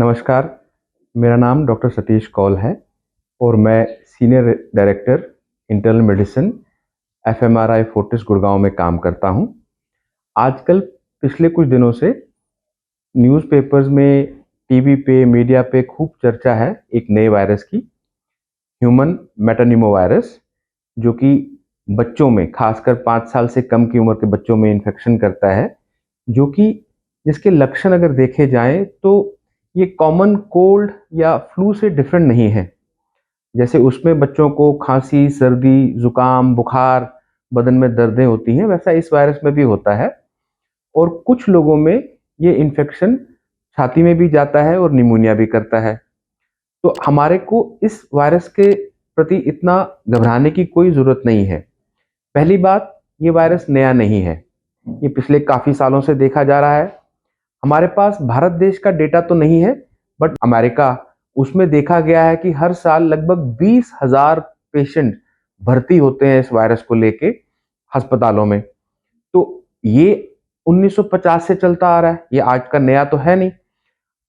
नमस्कार, मेरा नाम डॉक्टर सतीश कौल है और मैं senior director internal medicine fMRI Fortis Gurgaon में काम करता हूं। आजकल पिछले कुछ दिनों से न्यूज़पेपर्स में, टीवी पे, मीडिया पे खूब चर्चा है एक नए वायरस की, ह्यूमन मेटानिमो वायरस, जो कि बच्चों में, खासकर 5 साल से कम की उम्र के बच्चों में इन्फेक्शन करता है, जो कि जिसके लक्षण अगर देखे जाएं तो ये कॉमन कोल्ड या फ्लू से डिफरेंट नहीं है। जैसे उसमें बच्चों को खांसी, सर्दी, जुकाम, बुखार, बदन में दर्दें होती हैं, वैसा इस वायरस में भी होता है। और कुछ लोगों में ये इन्फेक्शन छाती में भी जाता है और निमोनिया भी करता है। तो हमारे को इस वायरस के प्रति इतना घबराने की कोई ज़रूरत नहीं है। पहली बात, ये वायरस नया नहीं है, ये पिछले काफ़ी सालों से देखा जा रहा है। हमारे पास भारत देश का डेटा तो नहीं है, बट अमेरिका, उसमें देखा गया है कि हर साल लगभग 20,000 पेशेंट भर्ती होते हैं इस वायरस को लेके अस्पतालों में। तो ये 1950 से चलता आ रहा है, ये आज का नया तो है नहीं।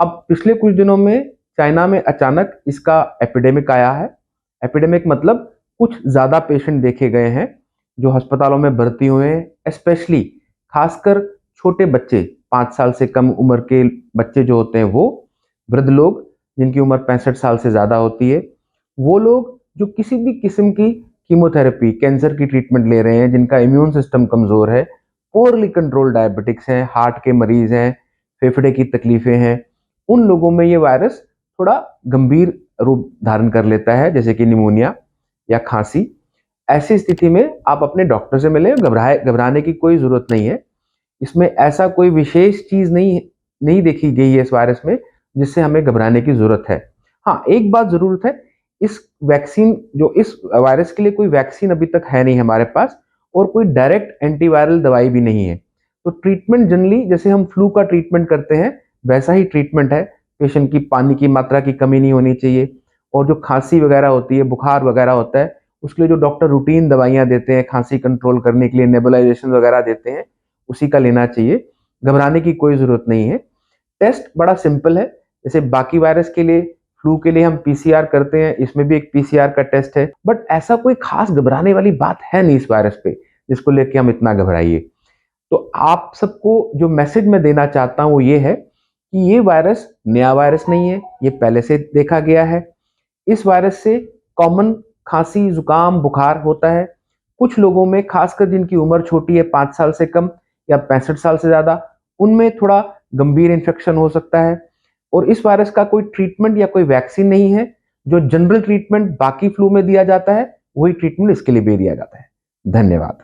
अब पिछले कुछ दिनों में चाइना में अचानक इसका एपिडेमिक आया है। एपिडेमिक मतलब कुछ ज़्यादा पेशेंट देखे गए हैं जो अस्पतालों में भर्ती हुए हैं, स्पेशली खासकर छोटे बच्चे, 5 साल से कम उम्र के बच्चे जो होते हैं वो, वृद्ध लोग जिनकी उम्र 65 साल से ज़्यादा होती है, वो लोग जो किसी भी किस्म की कीमोथेरेपी, कैंसर की ट्रीटमेंट ले रहे हैं, जिनका इम्यून सिस्टम कमज़ोर है, पोरली कंट्रोल डायबिटिक्स हैं, हार्ट के मरीज़ हैं, फेफड़े की तकलीफ़ें हैं, उन लोगों में ये वायरस थोड़ा गंभीर रूप धारण कर लेता है, जैसे कि निमोनिया या खांसी। ऐसी स्थिति में आप अपने डॉक्टर से मिलें, घबराने की कोई ज़रूरत नहीं है। इसमें ऐसा कोई विशेष चीज़ नहीं नहीं देखी गई है इस वायरस में जिससे हमें घबराने की ज़रूरत है। हाँ, एक बात ज़रूर है, इस वैक्सीन, जो इस वायरस के लिए कोई वैक्सीन अभी तक है नहीं हमारे पास, और कोई डायरेक्ट एंटीवायरल दवाई भी नहीं है। तो ट्रीटमेंट जनरली जैसे हम फ्लू का ट्रीटमेंट करते हैं वैसा ही ट्रीटमेंट है। पेशेंट की पानी की मात्रा की कमी नहीं होनी चाहिए, और जो खांसी वगैरह होती है, बुखार वगैरह होता है, उसके लिए जो डॉक्टर रूटीन दवाइयाँ देते हैं खांसी कंट्रोल करने के लिए, नेबुलाइजेशन वगैरह देते हैं, उसी का लेना चाहिए। घबराने की कोई ज़रूरत नहीं है। टेस्ट बड़ा सिंपल है, जैसे बाकी वायरस के लिए, फ्लू के लिए हम पीसीआर करते हैं, इसमें भी एक पीसीआर का टेस्ट है, बट ऐसा कोई खास घबराने वाली बात है नहीं इस वायरस पे जिसको लेके हम इतना घबराइए। तो आप सबको जो मैसेज मैं देना चाहता हूँ वो ये है कि ये वायरस नया वायरस नहीं है, ये पहले से देखा गया है। इस वायरस से कॉमन खांसी, जुकाम, बुखार होता है। कुछ लोगों में, खासकर जिनकी उम्र छोटी है, 5 साल से कम या 65 साल से ज़्यादा, उनमें थोड़ा गंभीर इन्फेक्शन हो सकता है। और इस वायरस का कोई ट्रीटमेंट या कोई वैक्सीन नहीं है। जो जनरल ट्रीटमेंट बाकी फ्लू में दिया जाता है, वही ट्रीटमेंट इसके लिए भी दिया जाता है। धन्यवाद।